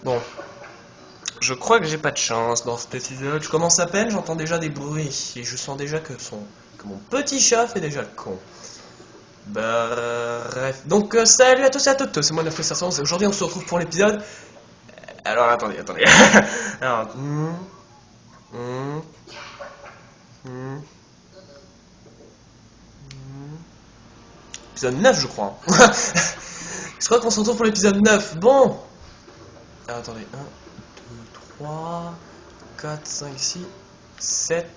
Bon, je crois que j'ai pas de chance dans cet épisode. Je commence à peine, j'entends déjà des bruits et je sens déjà que mon petit chat fait déjà le con. Bref, donc salut à tous et à toutes, c'est moi Neuf Frustration, et aujourd'hui on se retrouve pour l'épisode. Alors attendez. Alors, épisode 9 je crois. Je crois qu'on se retrouve pour l'épisode 9. Bon. Alors attendez, 1, 2, 3, 4, 5, 6, 7.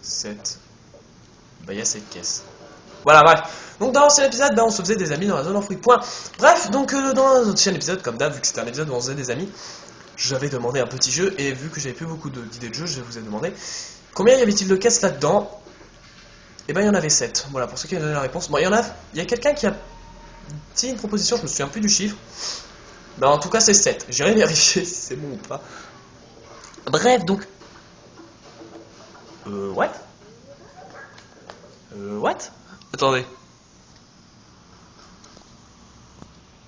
7. Bah il y a cette caisse. Voilà, bref. Donc dans cet épisode, on se faisait des amis dans la zone enfouie. Point. Bref, donc dans un ancien épisode, comme d'hab, vu que c'était un épisode où on se faisait des amis, j'avais demandé un petit jeu, et vu que j'avais plus beaucoup d'idées de jeu, je vous ai demandé combien y avait-il de caisses là-dedans. Et ben il y en avait 7. Voilà, pour ceux qui ont donné la réponse. Bon, il y a quelqu'un qui a dit une proposition, je me souviens plus du chiffre. Ben en tout cas c'est 7. J'irai vérifier si c'est bon ou pas. Bref, donc... what? What? Attendez.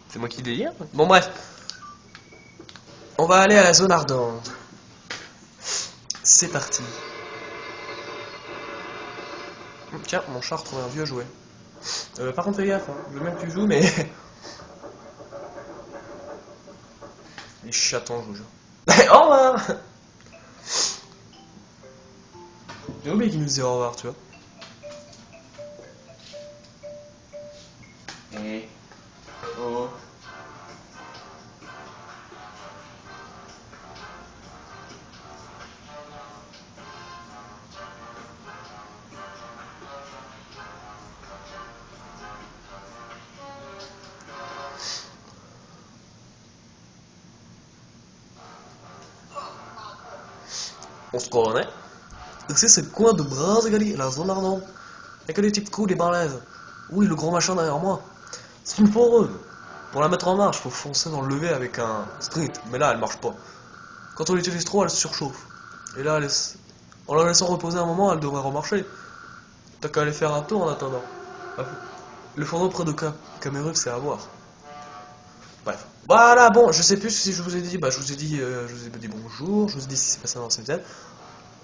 C'est moi qui délire? Bon bref. On va aller à la zone ardente. C'est parti. Tiens, mon chat a retrouvé un vieux jouet. Par contre fais gaffe, hein. Je veux bien que tu joues mais... Les chatons, je vous jure. Au revoir. J'ai oublié qu'il nous disait au revoir, tu vois. Oh. On se connaît. C'est ce coin de Brazzaville, la zone ardente. Y'a que des types cool et balèzes. Oui, le gros machin derrière moi. C'est une foreuse. Pour la mettre en marche, faut foncer dans le lever avec un sprint. Mais là, elle marche pas. Quand on l'utilise trop, elle se surchauffe. Et là, en la laissant reposer un moment, elle devrait remarcher. T'as qu'à aller faire un tour en attendant. Le fourneau près de Cameroun, c'est à voir. Bref. Voilà, bon, je sais plus si je vous ai dit. Bah, je vous ai dit bonjour. Je vous ai dit ce qui s'est passé dans cette épisode.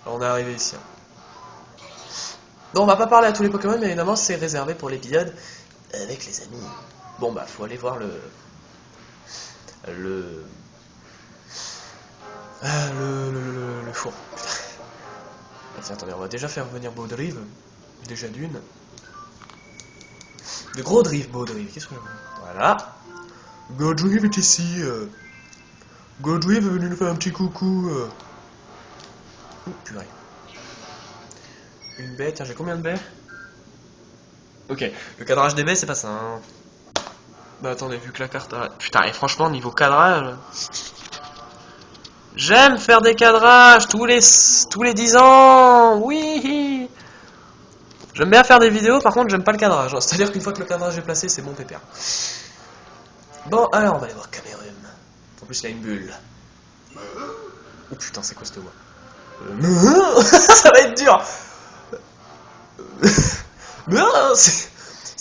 Alors, on est arrivé ici. Donc on va pas parler à tous les Pokémon, mais évidemment c'est réservé pour l'épisode avec les amis. Bon bah faut aller voir le four. Tiens, attendez, on va déjà faire venir Baudrive. Déjà d'une. Le gros Drive, Baudrive, qu'est-ce que je veux? Voilà. Godrive est ici. Godrive est venu nous faire un petit coucou. Oh purée. Une baie, tiens, j'ai combien de baies? Ok, le cadrage des baies, c'est pas ça. Hein. Bah attendez, vu que la carte a... Putain, et franchement, niveau cadrage... J'aime faire des cadrages tous les 10 ans. Oui. J'aime bien faire des vidéos, par contre, j'aime pas le cadrage. Hein. C'est-à-dire qu'une fois que le cadrage est placé, c'est bon pépère. Bon, alors, on va aller voir Cameroun. En plus, il y a une bulle. Oh putain, c'est quoi cette voix? Ça va être dur. Mais non, si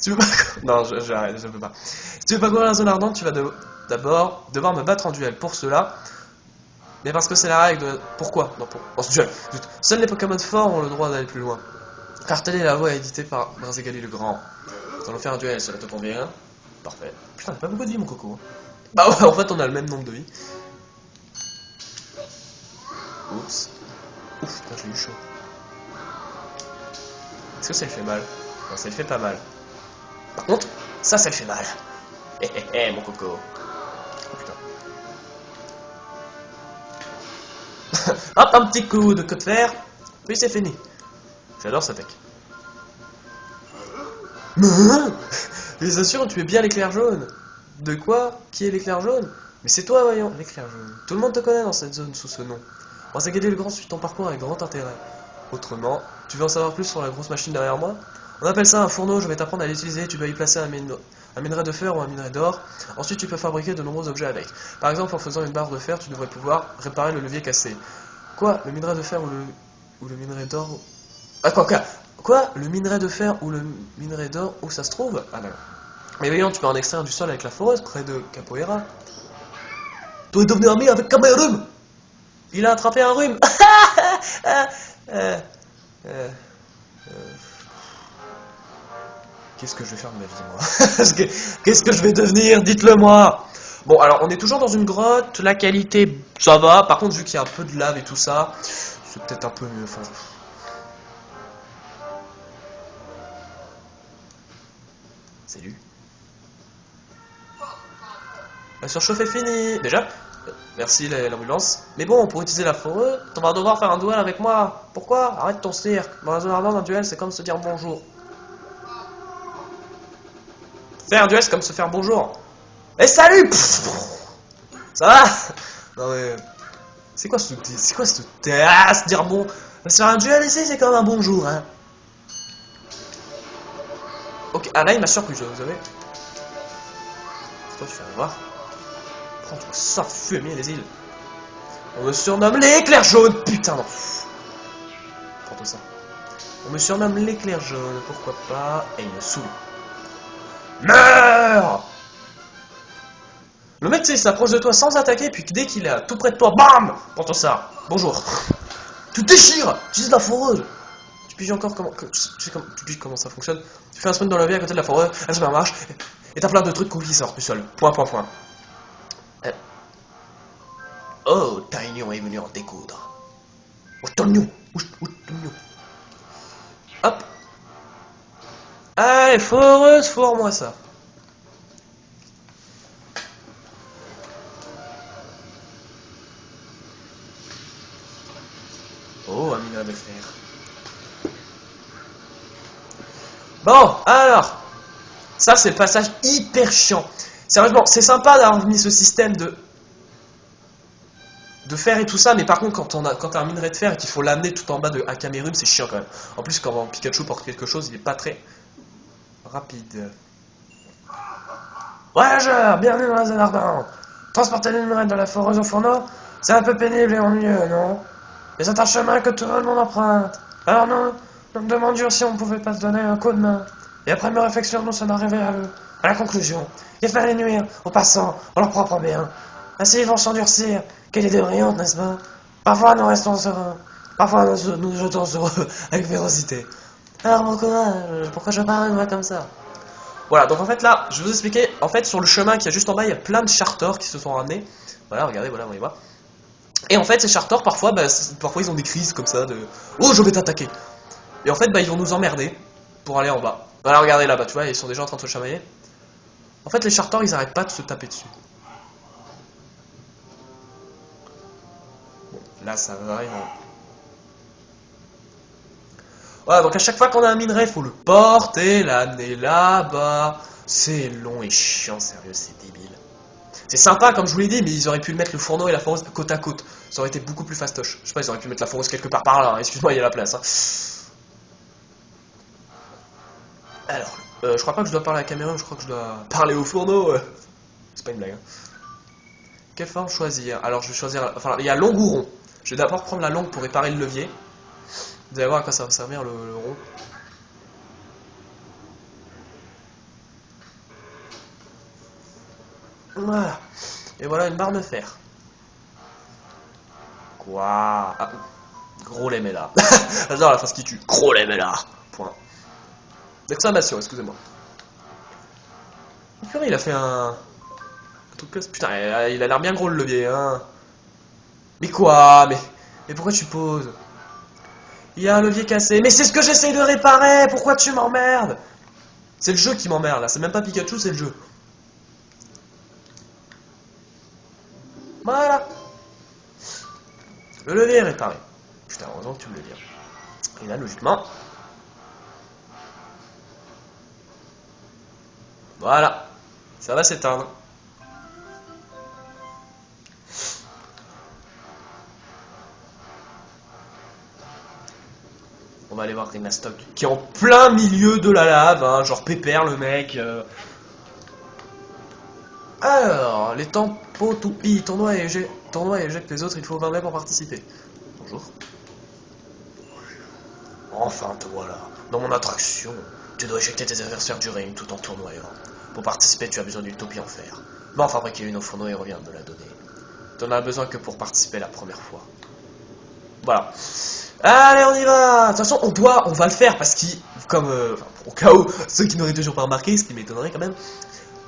tu veux pas... Non, j'arrête, je peux pas. Si tu veux pas courir la zone ardente, tu vas d'abord devoir me battre en duel. Pour cela... Mais parce que c'est la règle de... Pourquoi? Non, duel. Seuls les Pokémon forts ont le droit d'aller plus loin. Car telle est la voie éditée par Brazzaville le Grand. Nous allons faire un duel, cela te convient? Parfait. Putain, t'as pas beaucoup de vie, mon coco. Bah ouais, en fait, on a le même nombre de vies. Oups. Ouf, putain, j'ai eu chaud. Est-ce que ça lui fait mal? Non, ça lui fait pas mal. Par contre, ça lui fait mal. Mon coco. Oh putain. Hop, un petit coup de queue de fer. Puis c'est fini. J'adore cette tech. Les assurent, tu es bien l'éclair jaune. De quoi? Qui est l'éclair jaune? Mais c'est toi, voyons. L'éclair jaune. Tout le monde te connaît dans cette zone sous ce nom. Brazzaville le Grand suit ton parcours avec grand intérêt. Autrement, tu veux en savoir plus sur la grosse machine derrière moi? On appelle ça un fourneau, je vais t'apprendre à l'utiliser, tu dois y placer un minerai de fer ou un minerai d'or. Ensuite tu peux fabriquer de nombreux objets avec. Par exemple en faisant une barre de fer, tu devrais pouvoir réparer le levier cassé. Quoi? Le minerai de fer ou le minerai d'or? Ah quoi? Le minerai de fer ou le minerai d'or, où ça se trouve? Ah d'accord. Mais voyons, tu peux en extraire du sol avec la foreuse près de Capoeira. Toi es devenu ami avec Cameroun. Il a attrapé un rhume. Qu'est-ce que je vais faire de ma vie, moi? Qu'est-ce que je vais devenir? Dites-le moi. Bon, alors, on est toujours dans une grotte. La qualité, ça va. Par contre, vu qu'il y a un peu de lave et tout ça, c'est peut-être un peu mieux. Enfin... Salut. La surchauffe est finie. Déjà, merci l'ambulance. Mais bon, pour utiliser la foreuse, on va devoir faire un duel avec moi. Pourquoi? Arrête ton cirque. Dans la zone ardente, un duel, c'est comme se dire bonjour. Faire un duel, c'est comme se faire bonjour. Eh salut! Ça va? Non mais... C'est quoi ce se dire bon? Se faire un duel ici, c'est comme un bonjour, hein. Ok, ah là il m'a surpris, vous savez. C'est toi, tu fais voir. Prends toi ça, fumier les îles. On me surnomme l'éclair jaune, putain non. Prends toi ça. On me surnomme l'éclair jaune, pourquoi pas. Et il me saoule. Meurs! Le mec, tu sais, il s'approche de toi sans attaquer, puis dès qu'il est tout près de toi, bam! Prends toi ça. Bonjour. Tu déchires! Tu sais de la foreuse. Tu piges encore comment... Tu piges comment ça fonctionne. Tu fais un sprint dans la vie à côté de la foreuse, elle se met en marche, et t'as plein de trucs qui sortent du sol. Point. Oh, Taignon est venu en découdre. Oh, Taignon. Hop. Allez, foreuse, fourre-moi ça. Oh, un minerai de fer. Bon, alors. Ça, c'est le passage hyper chiant. Sérieusement, c'est sympa d'avoir mis ce système de fer et tout ça, mais par contre, quand t'as un minerai de fer et qu'il faut l'amener tout en bas de Akamerume, c'est chiant quand même. En plus, quand Pikachu porte quelque chose, il est pas très rapide. Voyageurs, bienvenue dans la zone ardente. Transporter les minerais de la foreuse au fourneau, c'est un peu pénible et ennuyeux, non? Mais c'est un chemin que tout le monde emprunte. Alors nous me demandions si on pouvait pas se donner un coup de main. Et après mes réflexions, nous sommes arrivés à la conclusion. Il fallait nuire aux passants en leur propre bien. Ainsi ils vont s'endurcir. Quelle idée brillante, n'est-ce pas? Parfois nous restons sereins. Parfois nous jetons sur eux avec férocité. Alors mon courage, pourquoi je parle moi comme ça? Voilà, donc en fait là, je vais vous expliquer. En fait, sur le chemin qui est juste en bas, il y a plein de charters qui se sont ramenés. Voilà, regardez, voilà, on y voit. Et en fait, ces charters, parfois ils ont des crises comme ça de « Oh, je vais t'attaquer !» Et en fait, ils vont nous emmerder pour aller en bas. Voilà, regardez là-bas, tu vois, ils sont déjà en train de se chamailler. En fait, les charters, ils arrêtent pas de se taper dessus. Bon, là, ça va, ils vont... Voilà, donc à chaque fois qu'on a un minerai, il faut le porter, l'amener là-bas. C'est long et chiant, sérieux, c'est débile. C'est sympa, comme je vous l'ai dit, mais ils auraient pu mettre le fourneau et la foreuse côte à côte. Ça aurait été beaucoup plus fastoche. Je sais pas, ils auraient pu mettre la foreuse quelque part par là. Hein. Excuse-moi, il y a la place. Hein. Alors, je crois pas que je dois parler à la caméra, je crois que je dois parler au fourneau. C'est pas une blague. Hein. Quelle forme choisir? Alors, je vais choisir... Enfin, il y a long ou rond. Je vais d'abord prendre la longue pour réparer le levier. Vous allez voir à quoi ça va servir le rond. Voilà. Et voilà une barre de fer. Quoi? Ah, gros là. J'adore la phrase qui tue. Gros là. Point. D'exclamation, excusez-moi. Oh, purée, il a fait un truc que... Putain, il a l'air bien gros le levier, hein. Mais quoi? Mais pourquoi tu poses? Il y a un levier cassé. Mais c'est ce que j'essaye de réparer. Pourquoi tu m'emmerdes? C'est le jeu qui m'emmerde, là. C'est même pas Pikachu, c'est le jeu. Voilà. Le levier est réparé. Putain, heureusement que tu me le dis. Et là, logiquement... Voilà. Ça va s'éteindre. On va aller voir Rhinastock, qui est en plein milieu de la lave, hein, genre pépère le mec. Alors, les tempos toupies, tournoi et éjecte les autres, il faut 20 mètres pour participer. Bonjour. Enfin te voilà. Dans mon attraction, tu dois éjecter tes adversaires du ring tout en tournoyant. Pour participer, tu as besoin d'une topie en fer. Va en fabriquer une au fourneau et reviens me la donner. Tu n'en as besoin que pour participer la première fois. Voilà. Allez, on y va. De toute façon, on va le faire parce qu'il, comme, au cas où, ceux qui n'auraient toujours pas remarqué, ce qui m'étonnerait quand même,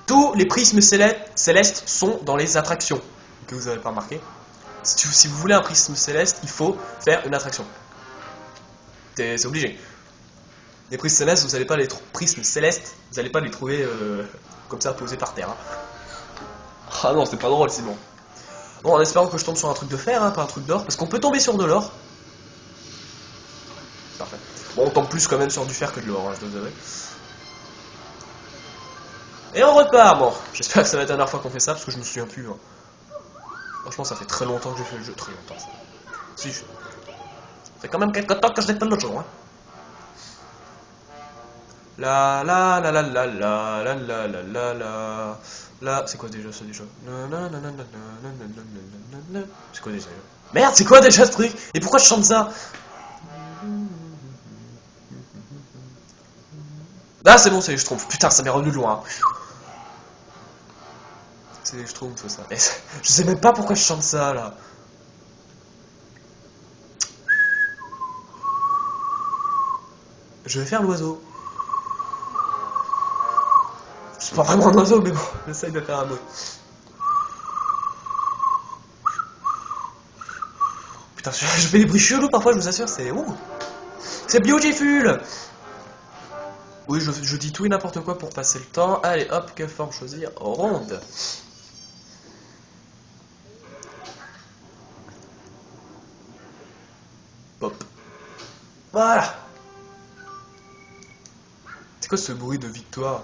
tous les prismes célestes sont dans les attractions. Que vous n'avez pas remarqué. Si vous voulez un prisme céleste, il faut faire une attraction. C'est obligé. Les prismes célestes, vous n'allez pas les trouver comme ça posés par terre. Hein. Ah non, c'est pas drôle sinon. Bon, en espérant que je tombe sur un truc de fer, hein, pas un truc d'or, parce qu'on peut tomber sur de l'or. Parfait. Bon, on tombe plus quand même sur du fer que de l'or, hein, je dois avouer. Et on repart. Bon, j'espère que ça va être la dernière fois qu'on fait ça, parce que je me souviens plus. Hein. Franchement, ça fait très longtemps que j'ai fait le jeu, très longtemps. Si, ça fait quand même quelques temps que je l'ai fait le jeu. Hein. La la la la la la la la la la la. Là, c'est quoi déjà ça déjà? C'est quoi déjà? Merde, c'est quoi déjà ce truc? Et pourquoi je chante ça? Ah, c'est bon, c'est les Schtroumpfs. Putain, ça m'est revenu de loin. C'est les Schtroumpfs, ça. Je sais même pas pourquoi je chante ça là. Je vais faire l'oiseau. C'est pas vraiment un oiseau, mais bon, j'essaye de faire un mot. Putain, je fais des bruits chelous parfois, je vous assure, c'est... Ouh, c'est Beautiful. Oui, je dis tout et n'importe quoi pour passer le temps. Allez, hop, quelle forme choisir? Ronde. Pop. Voilà. C'est quoi ce bruit de victoire?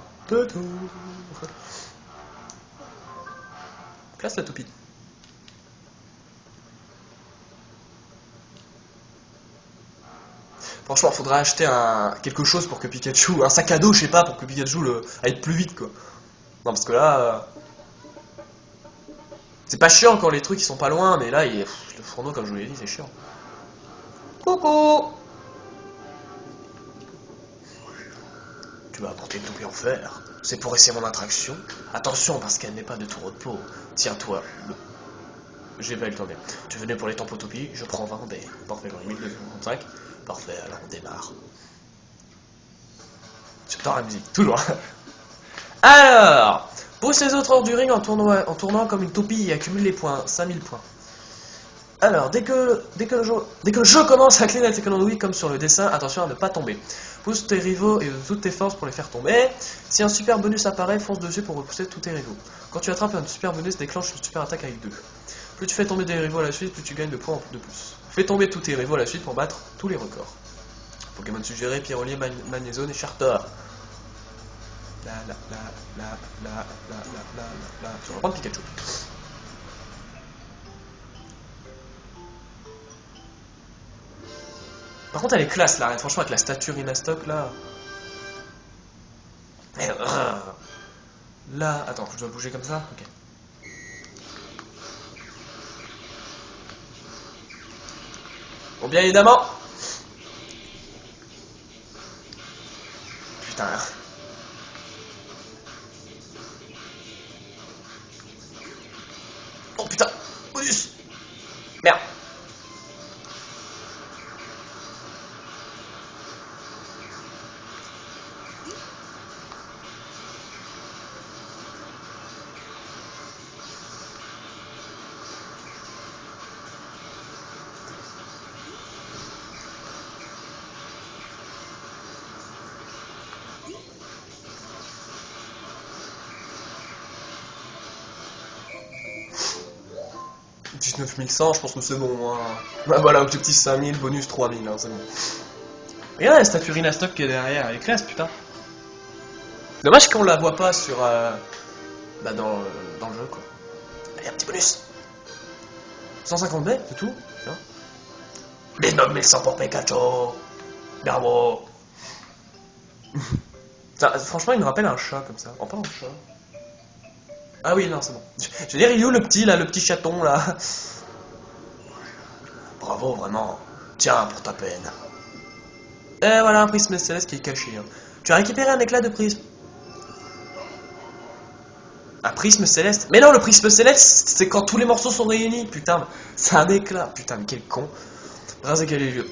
Place la toupie. Franchement, faudrait acheter quelque chose pour que Pikachu, un sac à dos, je sais pas, pour que Pikachu aille plus vite, quoi. Non, parce que là, c'est pas chiant quand les trucs ils sont pas loin, mais là, le fourneau, comme je vous l'ai dit, c'est chiant. Coucou. Tu vas apporter une toupie en fer. C'est pour essayer mon attraction. Attention, parce qu'elle n'est pas de tout repos. Tiens-toi, j'ai pas eu le temps. Tu venais pour les tampons toupies, je prends 20 B. Parfait, j'en ai 1235. Parfait, alors on démarre. J'adore la musique, toujours. Alors, pousse les autres hors du ring en tournant comme une toupie et accumule les points, 5000 points. Alors, dès que je commence à cligner la technologie comme sur le dessin, attention à ne pas tomber. Pousse tes rivaux et de toutes tes forces pour les faire tomber. Si un super bonus apparaît, fonce dessus pour repousser tous tes rivaux. Quand tu attrapes un super bonus, déclenche une super attaque avec 2. Plus tu fais tomber des rivaux à la suite, plus tu gagnes de points de plus. Fais tomber tous tes rivaux à la suite pour battre tous les records. Pokémon suggéré, Pyrolier, Magnézone et Charter. La. Je vais reprendre Pikachu. Par contre, elle est classe là, franchement, avec la statue Rhinastock là. Là, attends, je dois bouger comme ça? Ok. Bon, bien évidemment. Putain. Oh putain. Bonus. Merde. « 19 100, je pense que c'est bon. Hein. Bah voilà, objectif 5000, bonus 3000, hein, c'est bon. Regarde la statue Rhinastock qui est derrière, elle est classe, putain. Dommage qu'on la voit pas sur... bah dans le jeu, quoi. Allez, un petit bonus. 150 baies, c'est tout. 19 100 pour Pikachu. Bravo. Franchement, il me rappelle un chat, comme ça. Enfin, un chat. Ah oui, non, c'est bon. Je veux dire, il est où le petit chaton, là? Bravo, vraiment. Tiens, pour ta peine. Et voilà un prisme céleste qui est caché. Hein. Tu as récupéré un éclat de prisme. prisme céleste. Mais non, le prisme céleste, c'est quand tous les morceaux sont réunis. Putain, c'est un éclat. Putain, mais quel con. Brazé Galileo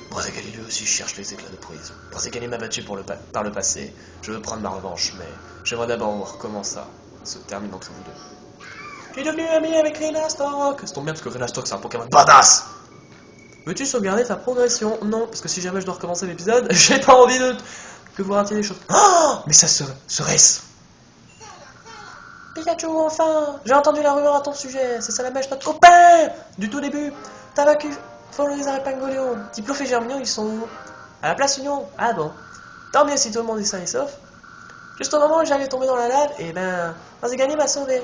aussi cherche les éclats de prise. Brazé Galileo m'a battu par le passé. Je veux prendre ma revanche, mais j'aimerais d'abord voir comment ça se termine entre vous deux. Tu es devenu ami avec Renastock. Ça tombe bien parce que Renastock c'est un Pokémon badass. Veux-tu sauvegarder ta progression? Non, parce que si jamais je dois recommencer l'épisode, j'ai pas envie que vous ratiez les choses. Oh, mais ça serait-ce? Pikachu, enfin! J'ai entendu la rumeur à ton sujet. C'est Salamèche, notre copain du tout début. T'as vaincu Florizarre et Pangolion. Diplof et Germignon, ils sont où? À la place Union. Ah bon. Tant mieux si tout le monde est sain et sauf. Juste au moment où j'allais tomber dans la lave, et ben, Razegani m'a sauvé.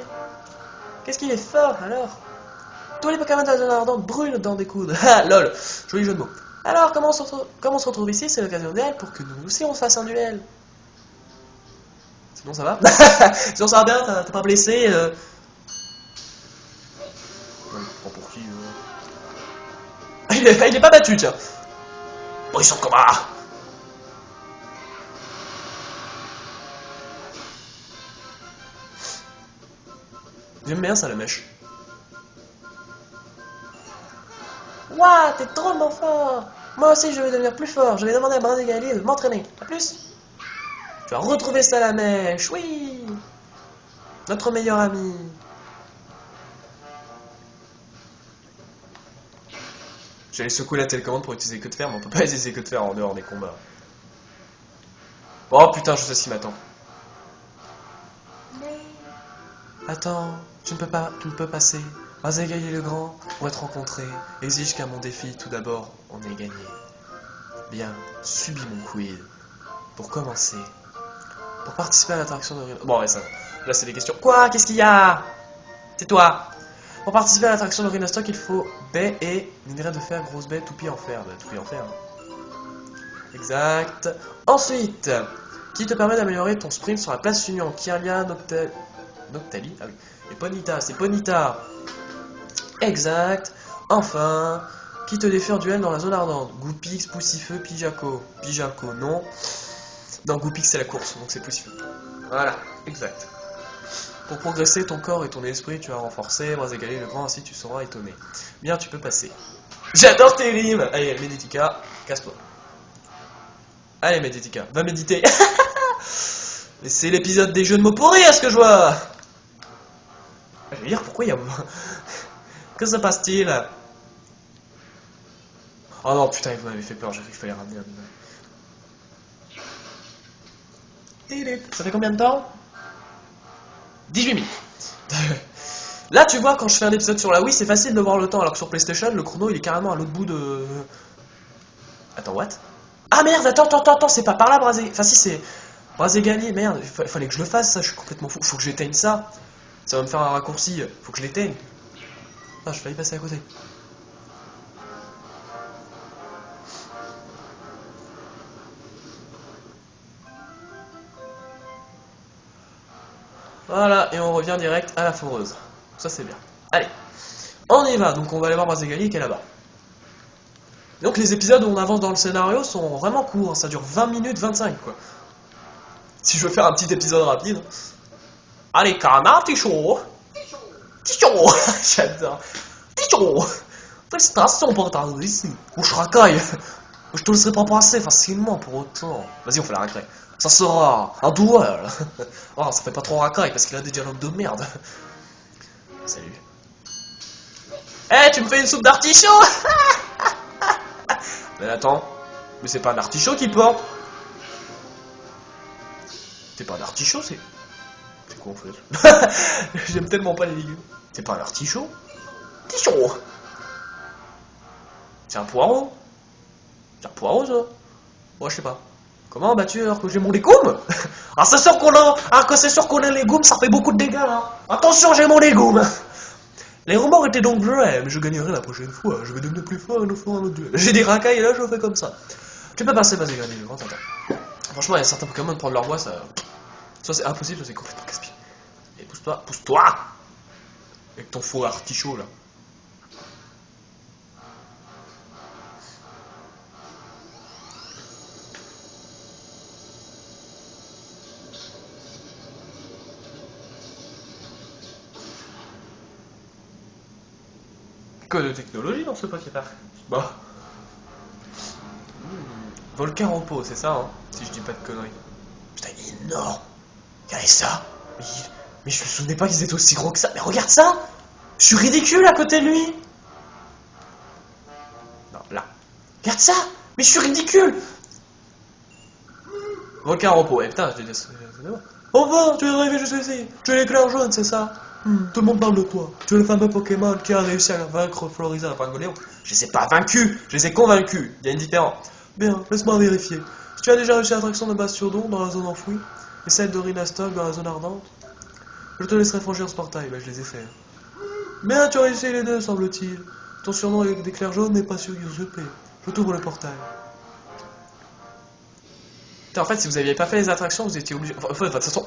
Qu'est-ce qu'il est fort, alors? Tous les Pokémon de la zone ardente brûlent dans des coudes. Ah, lol. Joli jeu de mots. Alors, comment on se retrouve ici? C'est l'occasion idéale pour que nous aussi on fasse un duel. Sinon ça va? Sinon ça va bien, t'es pas blessé Non, prends pour qui il est pas battu, tiens. Bon, ils sont comme combat. J'aime bien ça, la mèche. Waouh, t'es drôlement fort. Moi aussi, je vais devenir plus fort. Je vais demander à Brazé Galileo de m'entraîner. A plus. Tu vas retrouver Salamèche, oui. Notre meilleur ami. J'allais secouer la télécommande pour utiliser que de fer, mais on peut pas utiliser que de fer en dehors des combats. Oh putain, je sais ce qui m'attend. Attends, tu ne peux passer. Brazé Galileo le Grand, pour être rencontré, exige qu'à mon défi, tout d'abord, on ait gagné. Bien, subis mon quiz. Pour commencer, pour participer à l'attraction de Rhino... Bon, ouais, ça, là, c'est des questions. Quoi? Qu'est-ce qu'il y a? C'est toi. Pour participer à l'attraction de Rhinostock, il faut baie et minerai de fer, grosse baie, toupie en fer. Bah, toupie en fer. Hein. Exact. Ensuite, qui te permet d'améliorer ton sprint sur la place Union. Kirlia, Noctali, ah oui. Et Ponyta, c'est Ponyta. Exact. Enfin, qui te défait en duel dans la zone ardente. Goupix, Poussifeu, Pijaco. Pijaco, non. Non, Goupix, c'est la course, donc c'est Poussifeu. Voilà, exact. Pour progresser, ton corps et ton esprit, tu as renforcé. Brazé Galileo le Grand, ainsi tu seras étonné. Bien, tu peux passer. J'adore tes rimes. Allez, Meditica, casse-toi. Allez, Meditica, va méditer. Mais c'est l'épisode des jeux de mots pourris, à ce que je vois. Je veux dire, pourquoi il y a... Que se passe-t-il? Oh non, putain, vous m'avez fait peur, j'ai cru qu'il fallait ramener un animal. Ça fait combien de temps? 18 minutes. Là, tu vois, quand je fais un épisode sur la Wii, c'est facile de voir le temps, alors que sur PlayStation, le chrono, il est carrément à l'autre bout de... Attends, what? Ah merde, attends, c'est pas par là, Brazé. Enfin, si, c'est... Brazé gagné, merde, il fallait que je le fasse, ça, je suis complètement fou. Faut que j'éteigne ça. Ça va me faire un raccourci, faut que je l'éteigne. Ah, je failli passer à côté. Voilà, et on revient direct à la foreuse. Ça, c'est bien. Allez, on y va. Donc, on va aller voir Brazé Galileo qui est là-bas. Donc, les épisodes où on avance dans le scénario sont vraiment courts. Hein. Ça dure 20 minutes 25, quoi. Si je veux faire un petit épisode rapide. Allez, canard, t'es chaud. T'es chaud. J'adore. T'es chaud. Félicitations pour ta ici. Ou je racaille. Je te laisserai pas passer facilement pour autant. Vas-y, on fait la racaille. Ça sera un duel. Oh, ça fait pas trop racaille parce qu'il a des dialogues de merde. Salut. Eh, tu me fais une soupe d'artichaut. Mais attends. Mais c'est pas un artichaut qui porte. C'est pas un artichaut, c'est... C'est quoi en fait? J'aime tellement pas les légumes. C'est pas un artichaut? Artichaut. C'est un poireau. C'est un poireau ça. Ouais, je sais pas. Comment bah-tu alors que j'ai mon légume? Ah, c'est sûr qu'on a... Ah, que c'est sûr qu'on a les légumes, ça fait beaucoup de dégâts là. Attention, j'ai mon légume. Les rumeurs étaient donc vraies, mais je gagnerai la prochaine fois. Je vais devenir plus fort et nous ferons un autre duel. J'ai des racailles et là je le fais comme ça. Tu peux passer, vas-y, gagner le grand attends. Franchement, il y a certains Pokémon prendre leur voix, ça... Soit c'est impossible, soit c'est complètement casse-pied. Et pousse-toi, pousse-toi. Avec ton faux artichaut là. Que de technologie dans ce Poképark. Bah. Volcan repos, c'est ça, hein, si je dis pas de conneries. Putain, il est énorme. Regardez ça. Mais je me souvenais pas qu'ils étaient aussi gros que ça. Mais regarde ça. Je suis ridicule à côté de lui. Non, là. Regarde ça. Mais je suis ridicule. Volcan repos. Eh putain, je déteste. Enfin, tu es arrivé jusqu'ici. Tu es l'éclair jaune, c'est ça? Tout le monde parle de toi. Tu es le fameux Pokémon qui a réussi à vaincre Floriza et Pangolion. Je les ai pas vaincus, je les ai convaincus. Il y a une différence. Bien, laisse-moi vérifier. Si tu as déjà réussi l'attraction de Bastiodon dans la zone enfouie, et celle de Rinastog dans la zone ardente, je te laisserai franchir ce portail. Bah, je les ai fait. Bien, tu as réussi les deux, semble-t-il. Ton surnom avec d'éclair jaune n'est pas sur usurpé. Je t'ouvre le portail. En fait, si vous n'aviez pas fait les attractions, vous étiez obligé. Enfin, de toute façon,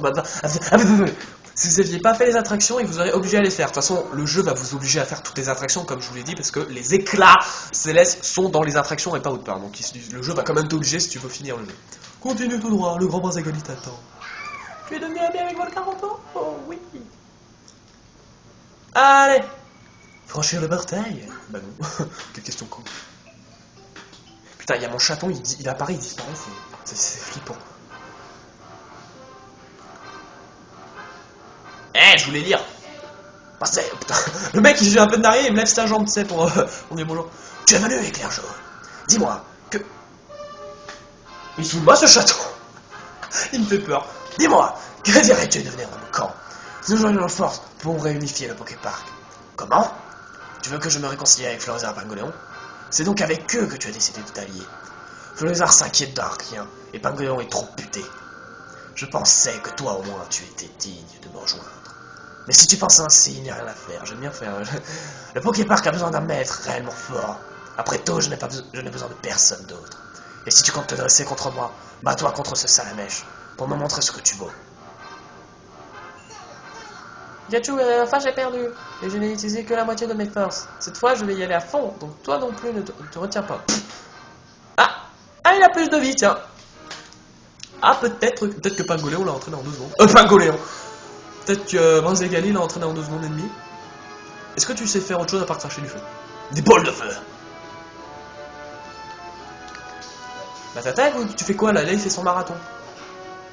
si vous n'aviez pas fait les attractions, il vous aurait obligé à les faire. De toute façon, le jeu va vous obliger à faire toutes les attractions, comme je vous l'ai dit, parce que les éclats célestes sont dans les attractions et pas autre part. Donc, le jeu va quand même t'obliger si tu veux finir le jeu. Continue tout droit, le grand Brazagali t'attend. Tu es devenu ami avec Volcan Repos? Oh oui. Allez, franchir le portail? Bah non. Quelle question con. Putain, il y a mon chaton, il apparaît, il disparaît, c'est flippant. Eh, je voulais lire. Putain, le mec, il fait un peu de narrier, il me lève sa jambe, tu sais, pour dire bonjour. Tu es venu, éclair jaune. Dis-moi, que... Il se fout de moi, ce chaton. Il me fait peur. Dis-moi, que dirais-tu de venir dans mon camp? Nous joignons nos forces pour réunifier le Poképark. Comment? Tu veux que je me réconcilie avec Floriza et Pangolion? C'est donc avec eux que tu as décidé de t'allier. Floriza s'inquiète d'un rien, et Pangolion est trop buté. Je pensais que toi au moins tu étais digne de me rejoindre. Mais si tu penses ainsi, il n'y a rien à faire, j'aime bien faire... Le Poképark a besoin d'un maître réellement fort. Après tout, je n'ai besoin de personne d'autre. Et si tu comptes te dresser contre moi, bats-toi contre ce Salamèche, pour me montrer ce que tu vaux. Pikachu, la dernière fois j'ai perdu, et je n'ai utilisé que la moitié de mes forces. Cette fois, je vais y aller à fond, donc toi non plus ne te retiens pas. Ah, il a plus de vie, tiens. Ah, peut-être que Pangolion l'a entraîné en 2 secondes. Pangolion. Peut-être que Brazagali l'a entraîné en 2 secondes et demie. Est-ce que tu sais faire autre chose à part cracher du feu? Des bols de feu. Bah t'attaques ou tu fais quoi là? Là, il fait son marathon.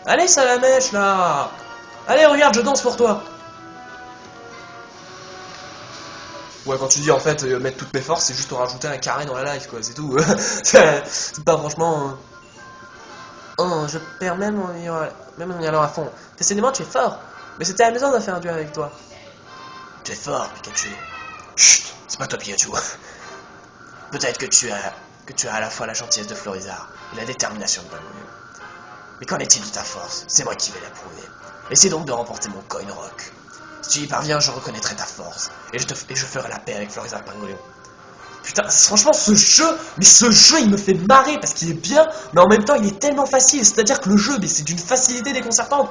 Allez, Salamèche, là. Allez, regarde, je danse pour toi. Ouais, quand tu dis en fait mettre toutes mes forces, c'est juste rajouter un carré dans la life, quoi, c'est tout. C'est pas franchement... Oh, je perds même en y allant à fond. Décidément, tu es fort. Mais c'était amusant de faire un duel avec toi. Tu es fort, Pikachu. Chut, c'est pas toi, Pikachu. Peut-être que tu as à la fois la gentillesse de Florizard et la détermination de Pangolion. Mais qu'en est-il de ta force? C'est moi qui vais la prouver. Essaie donc de remporter mon coin rock. Si tu y parviens, je reconnaîtrai ta force. Et je ferai la paix avec Florizard et Pangolion. Putain, franchement, ce jeu, il me fait marrer parce qu'il est bien, mais en même temps, il est tellement facile. C'est-à-dire que le jeu, mais c'est d'une facilité déconcertante.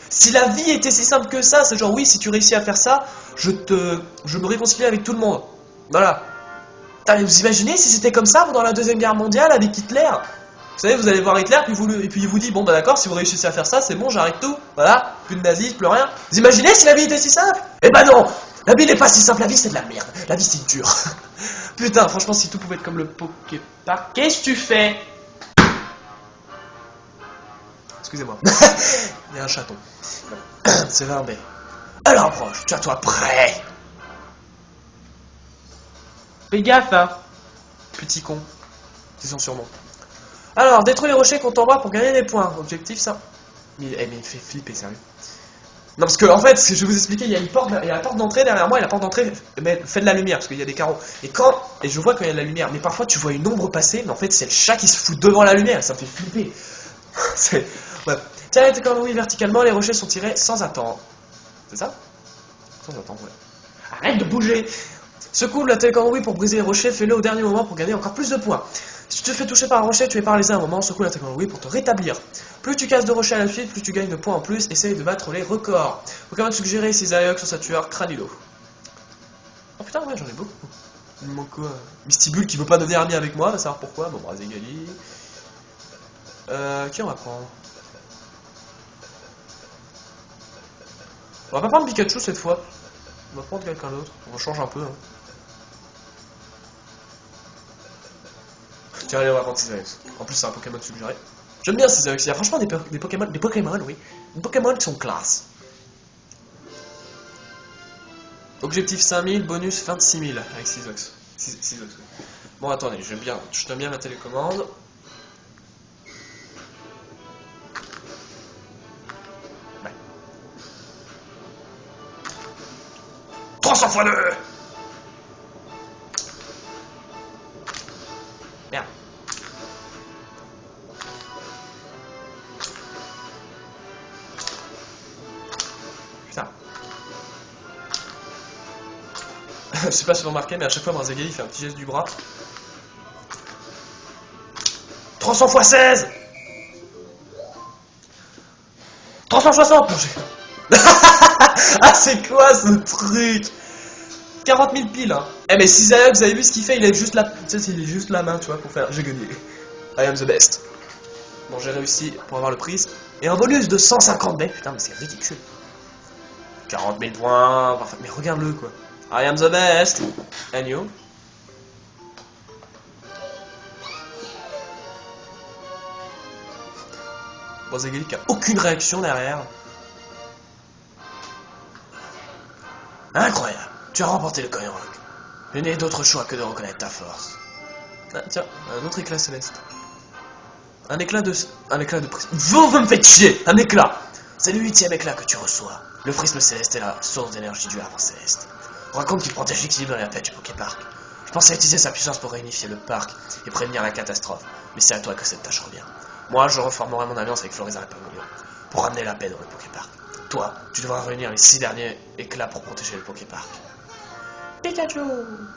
Si la vie était si simple que ça, c'est genre, oui, si tu réussis à faire ça, je me réconcilie avec tout le monde. Voilà. Putain, vous imaginez si c'était comme ça pendant la Deuxième Guerre mondiale avec Hitler? Vous savez, vous allez voir Hitler, et puis il vous dit, bon bah d'accord, si vous réussissez à faire ça, c'est bon, j'arrête tout. Voilà, plus de nazisme, plus rien. Vous imaginez si la vie était si simple? Eh ben non, la vie n'est pas si simple, la vie c'est de la merde. La vie c'est dur. Putain, franchement, si tout pouvait être comme le Poképark, qu'est-ce que tu fais? Excusez-moi. Il y a un chaton. C'est Verbé. Alors approche, tu as toi prêt? Fais gaffe, hein. Petit con. C'est son surnom. Alors, détruis les rochers qu'on t'envoie pour gagner des points. Objectif, ça. Mais il me fait flipper, sérieux. Non, parce que, en fait, je vais vous expliquer, il y a la porte d'entrée derrière moi, et la porte d'entrée fait de la lumière, parce qu'il y a des carreaux. Et je vois quand il y a de la lumière, mais parfois tu vois une ombre passer, mais en fait, c'est le chat qui se fout devant la lumière, ça me fait flipper. Ouais. Tiens, les oui, verticalement, les rochers sont tirés sans attendre. C'est ça? Sans attendre, ouais. Arrête de bouger! Secoue la télécommande pour briser les rochers, fais-le au dernier moment pour gagner encore plus de points. Si tu te fais toucher par un rocher, tu es paralysé à un moment, secoue la télécommande pour te rétablir. Plus tu casses de rochers à la suite, plus tu gagnes de points en plus, essaye de battre les records. Pokémon suggéré, Cisaillux, Saturne, Cranilo. Oh putain, ouais, j'en ai beaucoup. Il me manque quoi? Mistibule qui veut pas devenir ami avec moi, on va savoir pourquoi. Bon, Brazagali. Qui on va prendre? On va pas prendre Pikachu cette fois. On va prendre quelqu'un d'autre. On va changer un peu. Hein. tiens, allez, on va prendre Cisaex. En plus, c'est un Pokémon suggéré. J'aime bien Cisaex, il y a franchement des Pokémon, oui. Des Pokémon qui sont classe. Objectif 5000, bonus 26 000 avec Cisaex. Oui. Bon, attendez, je t'aime bien la télécommande. Ouais. 300 x 2. Merde. Putain. Je sais pas si vous remarquez, mais à chaque fois Brazzegali il fait un petit geste du bras. 300 x 16. 360. Ah, c'est quoi ce truc? 40 000 piles, hein. Eh, mais Cisaex, vous avez vu ce qu'il fait? Il a juste la... Tu sais, il est juste la main, tu vois, pour faire... J'ai gagné. I am the best. Bon, j'ai réussi pour avoir le prisme. Et un bonus de 150 baies. Putain, mais c'est ridicule. 40 000 points. Enfin, mais regarde-le, quoi. I am the best. And you? Brazzegali qui a aucune réaction derrière. Incroyable. Tu as remporté le Coin Rock. Je n'ai d'autre choix que de reconnaître ta force. Ah, tiens, un autre éclat céleste. Un éclat de prisme. Vous me faites chier. Un éclat. C'est le 8e éclat que tu reçois. Le prisme céleste est la source d'énergie du arbre céleste. On raconte qu'il protège l'équilibre et la paix du Poképark. Je pensais utiliser sa puissance pour réunifier le parc et prévenir la catastrophe. Mais c'est à toi que cette tâche revient. Moi, je reformerai mon alliance avec Florizarre et Pangolion pour ramener la paix dans le Poképark. Toi, tu devras réunir les 6 derniers éclats pour protéger le Poképark. Pikachu!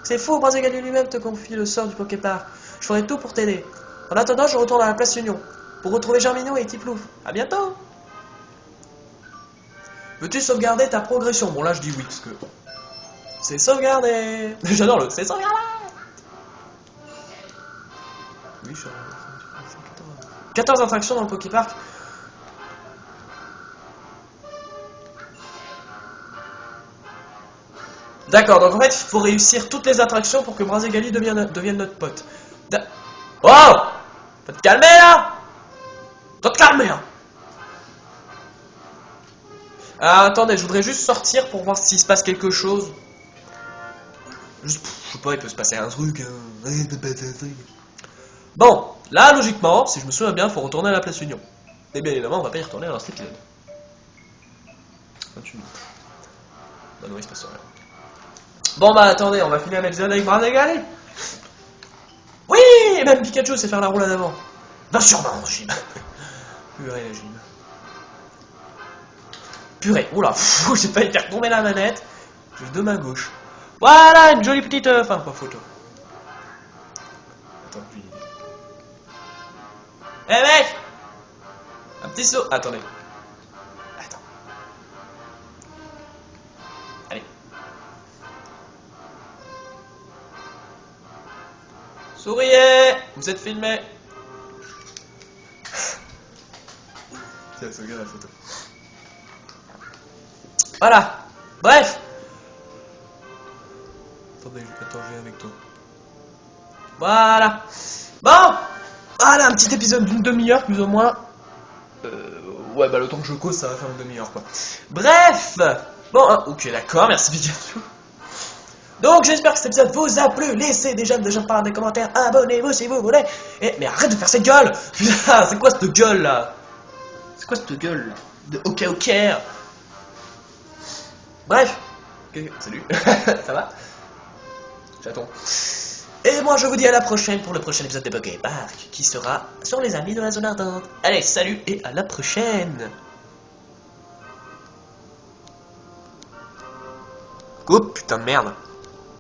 C'est faux, Brazzegali lui-même te confie le sort du Poképark. Je ferai tout pour t'aider. En attendant, je retourne à la place Union pour retrouver Germino et Tiplouf. A bientôt! Veux-tu sauvegarder ta progression? Bon, là, je dis oui, parce que... C'est sauvegardé! J'adore le... C'est sauvegardé! Oui, je... 14 attractions dans le Poképark. D'accord, donc en fait, il faut réussir toutes les attractions pour que Brazzegali devienne notre pote. Oh! Faut te calmer, là! Faut te calmer, hein! Ah, attendez, je voudrais juste sortir pour voir s'il se passe quelque chose. Juste, je sais pas, il peut se passer un truc. Hein. Bon, là, logiquement, si je me souviens bien, il faut retourner à la place Union. Et bien évidemment, on va pas y retourner dans cet épisode. 28 minutes. Bah non, il se passe rien. Bon bah attendez, on va finir l'épisode avec Brazzegali. Oui, et même Pikachu sait faire la roulade avant. Bien sûrement, Jim. Purée, la Jim. Purée, oula, j'ai failli faire tomber la manette. J'ai deux mains gauche. Voilà, une jolie petite... Enfin, pas photo. Attends, puis... Eh mec! Un petit saut. Attendez. Attends. Allez. Souriez! Vous êtes filmé. Tiens, regarde la photo. Voilà. Bref. Attends, je viens avec toi. Voilà. Bon. Voilà, un petit épisode d'une demi-heure, plus ou moins. Ouais, bah le temps que je cause, ça va faire une demi-heure, quoi. Bref. Bon, hein, ok, d'accord, merci Pikachu. Donc, j'espère que cet épisode vous a plu. Laissez des j'aime pas dans les commentaires. Abonnez-vous si vous voulez. Et, mais arrête de faire cette gueule. Putain, c'est quoi cette gueule, là? C'est quoi cette gueule, là? De ok. Bref. Okay, salut. Ça va? Chaton. Et moi je vous dis à la prochaine pour le prochain épisode de Poképark qui sera sur les amis de la zone ardente. Allez, salut et à la prochaine. Oh putain de merde.